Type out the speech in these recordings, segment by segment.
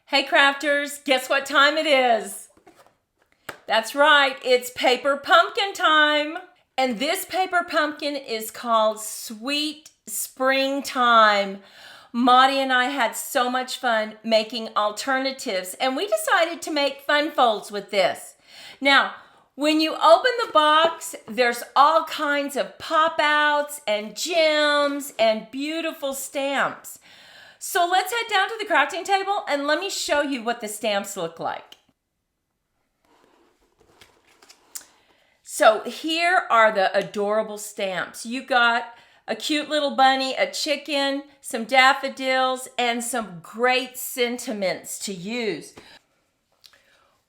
Hey crafters, guess what time it is? That's right, it's paper pumpkin time. And this paper pumpkin is called Sweet Springtime. Maudie and I had so much fun making alternatives, and we decided to make fun folds with this. Now, when you open the box, there's all kinds of pop-outs and gems and beautiful stamps. So let's head down to the crafting table and let me show you what the stamps look like. So here are the adorable stamps. You got a cute little bunny, a chicken, some daffodils, and some great sentiments to use.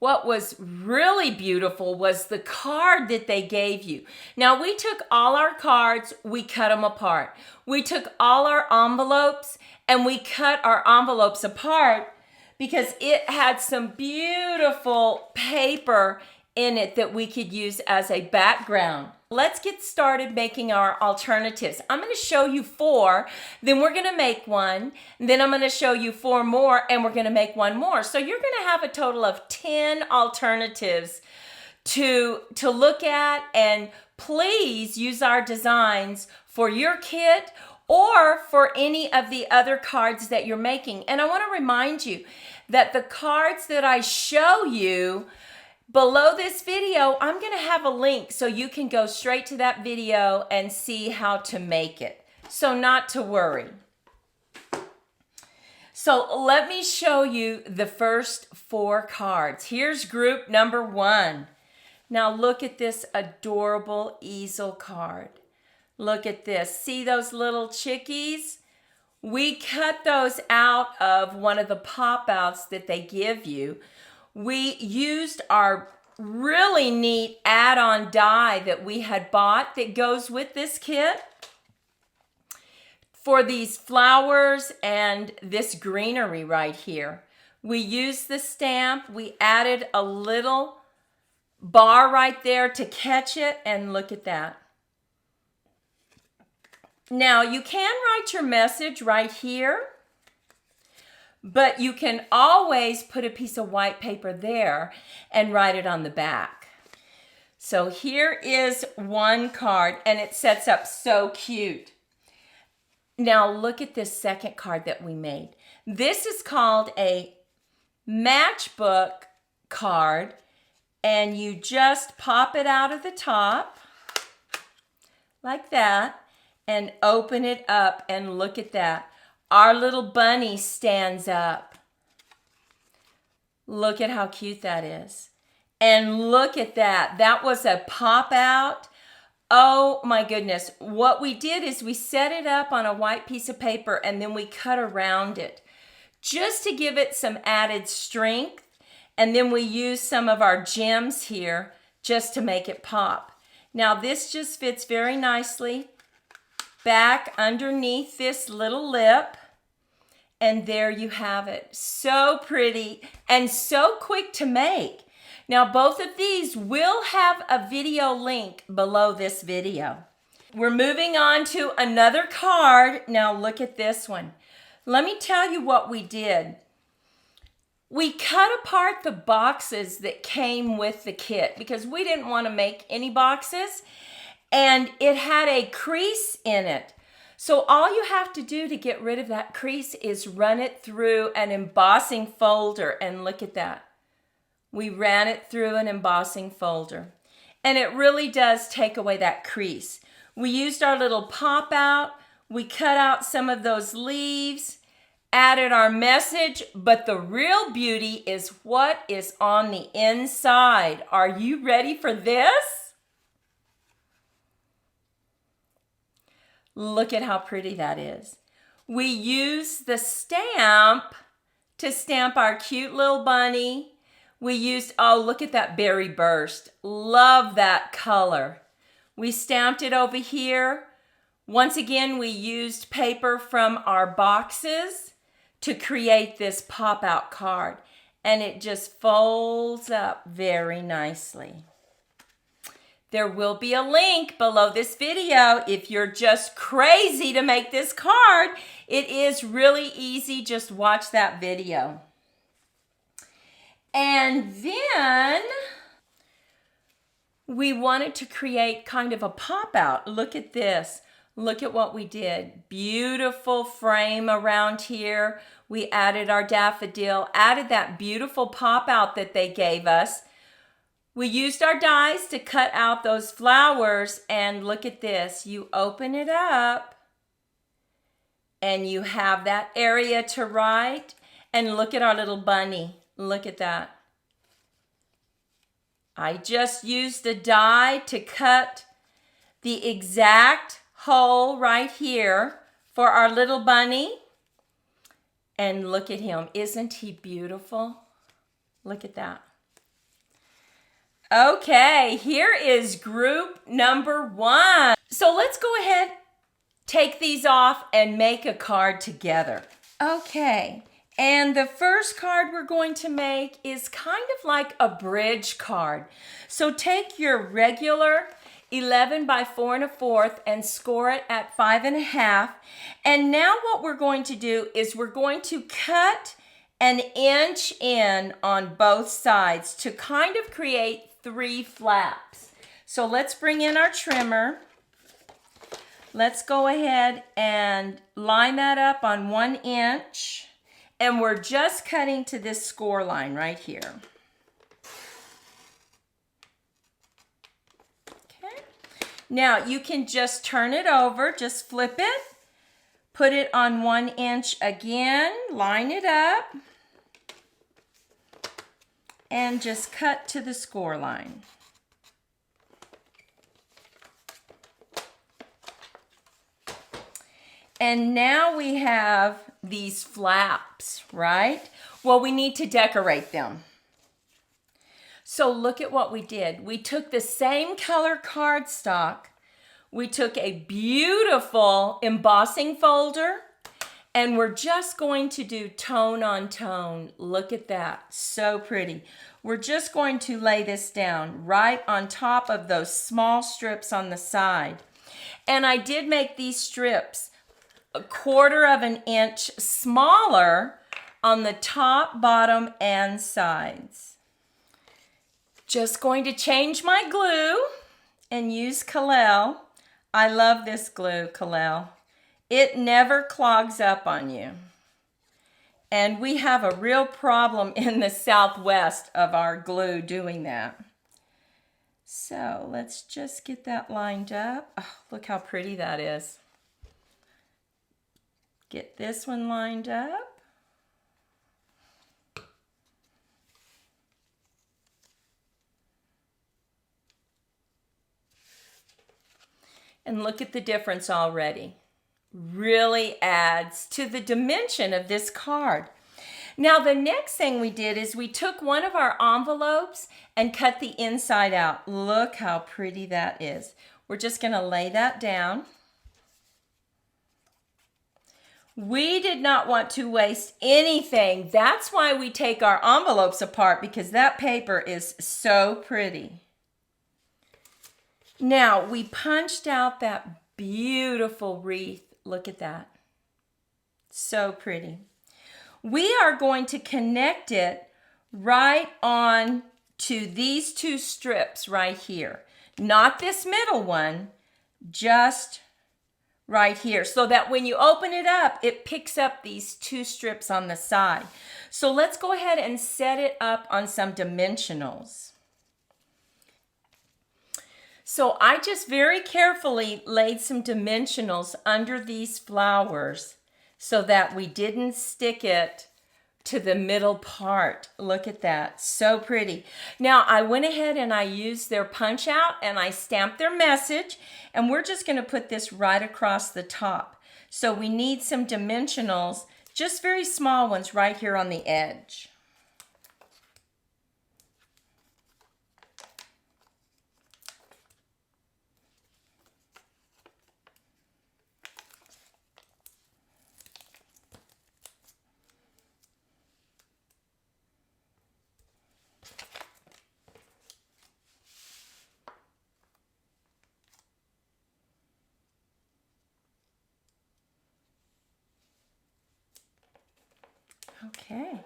What was really beautiful was the card that they gave you. Now, we took all our cards, we cut them apart. We took all our envelopes and we cut our envelopes apart because it had some beautiful paper in it that we could use as a background. Let's get started making our alternatives. I'm going to show you 4, then we're going to make one, then I'm going to show you 4 more, and we're going to make one more. So you're going to have a total of 10 alternatives to look at, and please use our designs for your kit or for any of the other cards that you're making. And I want to remind you that the cards that I show you below this video, I'm going to have a link so you can go straight to that video and see how to make it. So not to worry. So let me show you the first 4 cards. Here's group number 1. Now look at this adorable easel card. Look at this. See those little chickies? We cut those out of one of the pop-outs that they give you. We used our really neat add-on die that we had bought that goes with this kit for these flowers and this greenery right here. We used the stamp. We added a little bar right there to catch it, and look at that. Now, you can write your message right here, but you can always put a piece of white paper there and write it on the back. So here is one card, and it sets up so cute. Now look at this second card that we made. This is called a matchbook card, and you just pop it out of the top like that and open it up, and look at that. Our little bunny stands up. Look at how cute that is. And look at that. That was a pop out. Oh my goodness. What we did is we set it up on a white piece of paper and then we cut around it just to give it some added strength. And then we used some of our gems here just to make it pop. Now this just fits very nicely back underneath this little lip. And there you have it. So pretty and so quick to make. Now, both of these will have a video link below this video. We're moving on to another card. Now, look at this one. Let me tell you what we did. We cut apart the boxes that came with the kit because we didn't want to make any boxes, and it had a crease in it. So all you have to do to get rid of that crease is run it through an embossing folder, and look at that. We ran it through an embossing folder, and it really does take away that crease. We used our little pop out. We cut out some of those leaves, added our message, but the real beauty is what is on the inside. Are you ready for this? Look at how pretty that is. We use the stamp to stamp our cute little bunny. We used, oh, look at that berry burst. Love that color. We stamped it over here. Once again, we used paper from our boxes to create this pop-out card. And it just folds up very nicely. There will be a link below this video if you're just crazy to make this card. It is really easy. Just watch that video. And then we wanted to create kind of a pop out. Look at this. Look at what we did. Beautiful frame around here. We added our daffodil, added that beautiful pop out that they gave us. We used our dies to cut out those flowers, and look at this. You open it up and you have that area to write, and look at our little bunny. Look at that. I just used a die to cut the exact hole right here for our little bunny. And look at him. Isn't he beautiful? Look at that. Okay, here is group number 1. So let's go ahead, take these off, and make a card together. Okay. And the first card we're going to make is kind of like a bridge card. So take your regular 11 by 4 1/4 and score it at 5 1/2. And now what we're going to do is we're going to cut an inch in on both sides to kind of create 3 flaps. So let's bring in our trimmer. Let's go ahead and line that up on 1 inch. And we're just cutting to this score line right here. Okay. Now you can just turn it over, just flip it, put it on 1 inch again, line it up, and just cut to the score line. And now we have these flaps, right? Well, we need to decorate them. So look at what we did. We took the same color cardstock. We took a beautiful embossing folder, and we're just going to do tone on tone. Look at that, so pretty. We're just going to lay this down right on top of those small strips on the side. And I did make these strips 1/4 of an inch smaller on the top, bottom, and sides. Just going to change my glue and use Kalel. I love this glue, Kalel. It never clogs up on you. And we have a real problem in the Southwest of our glue doing that. So let's just get that lined up. Oh, look how pretty that is. Get this one lined up. And look at the difference already. Really adds to the dimension of this card. Now the next thing we did is we took one of our envelopes and cut the inside out. Look how pretty that is. We're just going to lay that down. We did not want to waste anything. That's why we take our envelopes apart, because that paper is so pretty. Now, we punched out that beautiful wreath. Look at that. So pretty. We are going to connect it right on to these 2 strips right here. Not this middle one, just right here, so that when you open it up, it picks up these 2 strips on the side. So let's go ahead and set it up on some dimensionals. So I just very carefully laid some dimensionals under these flowers so that we didn't stick it to the middle part. Look at that, so pretty. Now I went ahead and I used their punch out and I stamped their message, and we're just going to put this right across the top. So we need some dimensionals, just very small ones right here on the edge. Okay,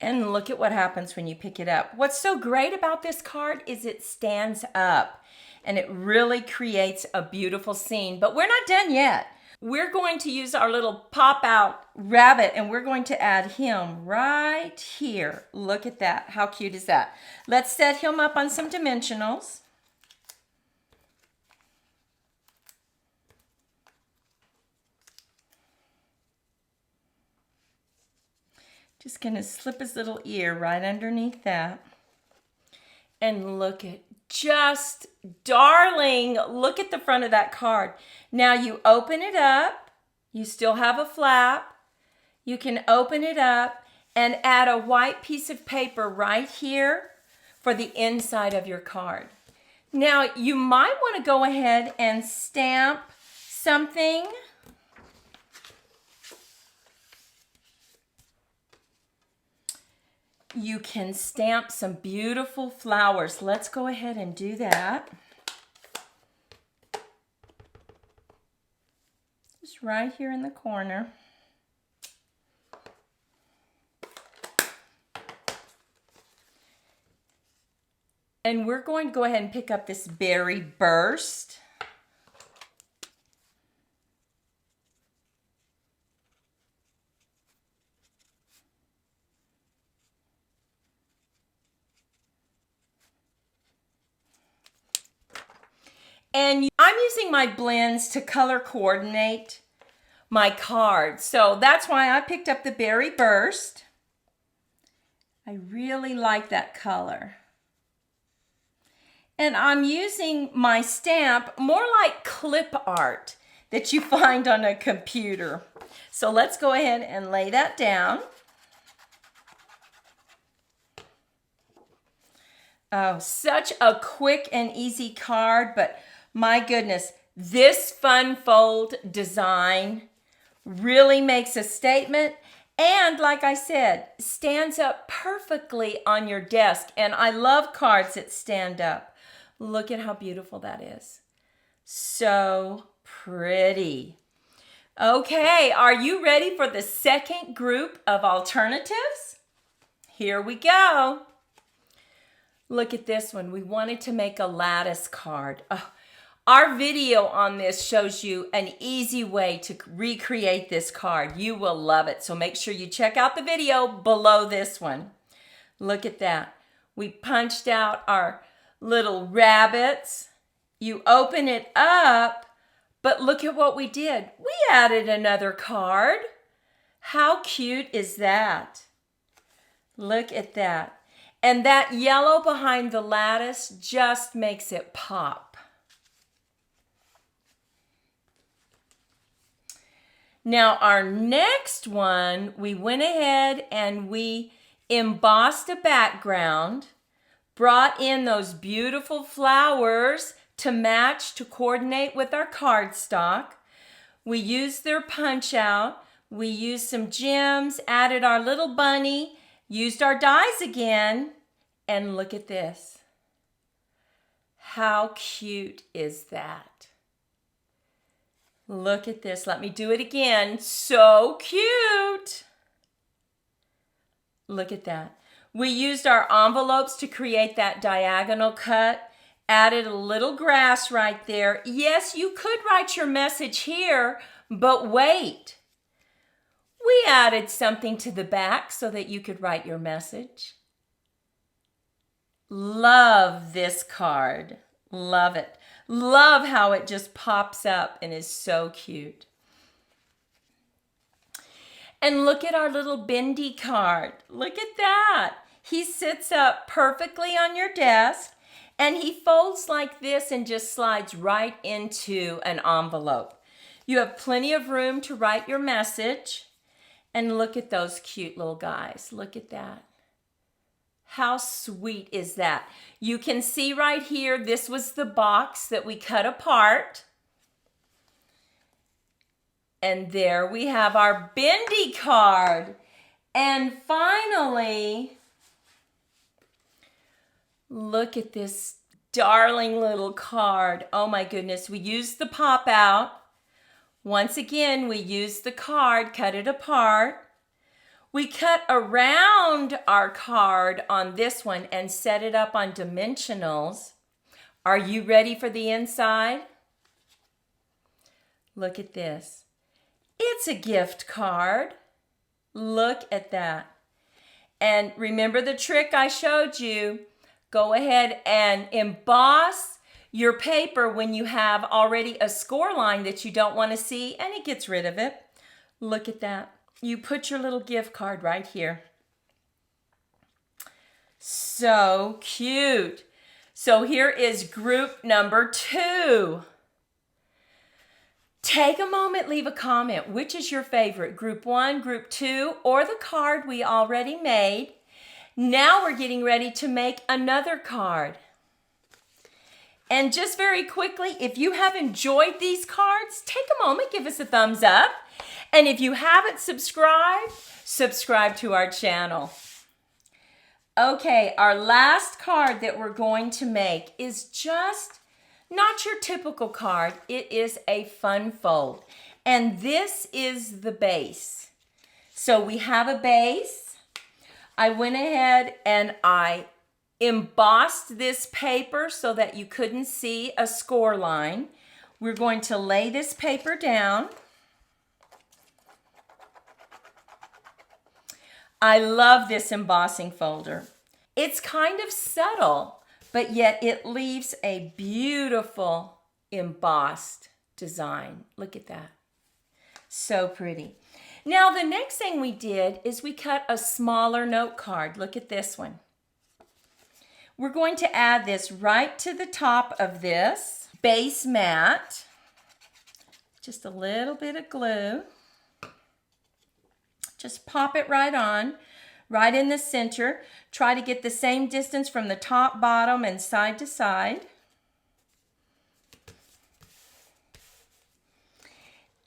And look at what happens when you pick it up. What's so great about this card is it stands up and it really creates a beautiful scene. But we're not done yet. We're going to use our little pop-out rabbit and we're going to add him right here. Look at that. How cute is that? Let's set him up on some dimensionals. Just going to slip his little ear right underneath that. And look at, just darling, look at the front of that card. Now you open it up, you still have a flap. You can open it up and add a white piece of paper right here for the inside of your card. Now you might want to go ahead and stamp something. You can stamp some beautiful flowers. Let's go ahead and do that. Just right here in the corner. And we're going to go ahead and pick up this berry burst. And I'm using my blends to color coordinate my cards. So that's why I picked up the Berry Burst. I really like that color. And I'm using my stamp more like clip art that you find on a computer. So let's go ahead and lay that down. Oh, such a quick and easy card, but my goodness, this fun fold design really makes a statement and, like I said, stands up perfectly on your desk. And I love cards that stand up. Look at how beautiful that is. So pretty. Okay, are you ready for the second group of alternatives? Here we go. Look at this one. We wanted to make a lattice card. Oh, our video on this shows you an easy way to recreate this card. You will love it. So make sure you check out the video below this one. Look at that. We punched out our little rabbits. You open it up, but look at what we did. We added another card. How cute is that? Look at that. And that yellow behind the lattice just makes it pop. Now our next one, we went ahead and we embossed a background, brought in those beautiful flowers to match, to coordinate with our cardstock. We used their punch out. We used some gems, added our little bunny, used our dies again, and look at this. How cute is that? Look at this. Let me do it again. So cute. Look at that. We used our envelopes to create that diagonal cut. Added a little grass right there. Yes, you could write your message here, but wait. We added something to the back so that you could write your message. Love this card. Love it. Love how it just pops up and is so cute. And look at our little bendy card. Look at that. He sits up perfectly on your desk and he folds like this and just slides right into an envelope. You have plenty of room to write your message. And look at those cute little guys. Look at that. How sweet is that? You can see right here, this was the box that we cut apart. And there we have our bendy card. And finally, look at this darling little card. Oh my goodness, we used the pop out. Once again, we used the card, cut it apart. We cut around our card on this one and set it up on dimensionals. Are you ready for the inside? Look at this. It's a gift card. Look at that. And remember the trick I showed you. Go ahead and emboss your paper when you have already a score line that you don't want to see, and it gets rid of it. Look at that. You put your little gift card right here. So cute. So here is group number 2. Take a moment, leave a comment. Which is your favorite? Group 1, group 2, or the card we already made? Now we're getting ready to make another card. And just very quickly, if you have enjoyed these cards, take a moment, give us a thumbs up. And if you haven't subscribed, subscribe to our channel. Okay, our last card that we're going to make is just not your typical card. It is a fun fold. And this is the base. So we have a base. I went ahead and I embossed this paper so that you couldn't see a score line. We're going to lay this paper down. I love this embossing folder. It's kind of subtle, but yet it leaves a beautiful embossed design. Look at that. So pretty. Now the next thing we did is we cut a smaller note card. Look at this one. We're going to add this right to the top of this base mat. Just a little bit of glue. Just pop it right on, right in the center. Try to get the same distance from the top, bottom, and side to side.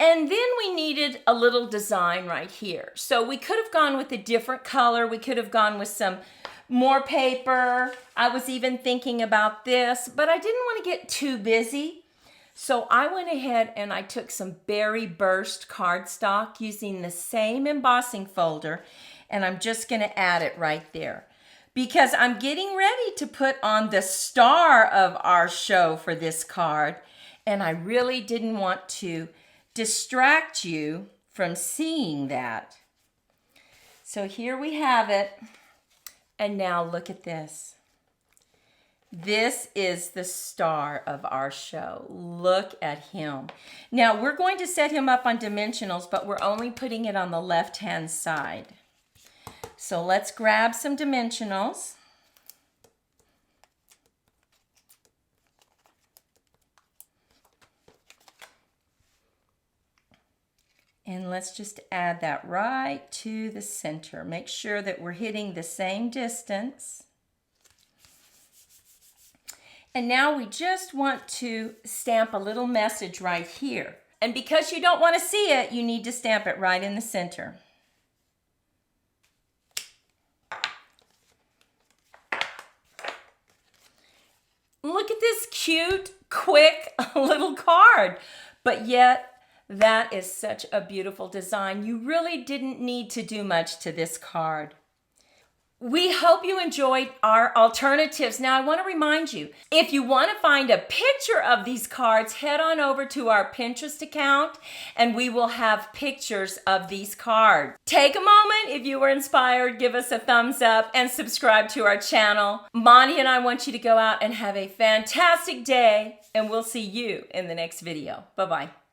And then we needed a little design right here. So we could have gone with a different color. We could have gone with some more paper. I was even thinking about this, but I didn't want to get too busy. So I went ahead and I took some Berry Burst cardstock using the same embossing folder, and I'm just going to add it right there because I'm getting ready to put on the star of our show for this card, and I really didn't want to distract you from seeing that. So here we have it, and now look at this. This is the star of our show. Look at him. Now we're going to set him up on dimensionals, but we're only putting it on the left-hand side. So let's grab some dimensionals. And let's just add that right to the center. Make sure that we're hitting the same distance. And now we just want to stamp a little message right here. And because you don't want to see it, you need to stamp it right in the center. Look at this cute, quick little card. But yet, that is such a beautiful design. You really didn't need to do much to this card. We hope you enjoyed our alternatives. Now, I want to remind you, if you want to find a picture of these cards, head on over to our Pinterest account, and we will have pictures of these cards. Take a moment. If you were inspired, give us a thumbs up and subscribe to our channel. Monty and I want you to go out and have a fantastic day, and we'll see you in the next video. Bye-bye.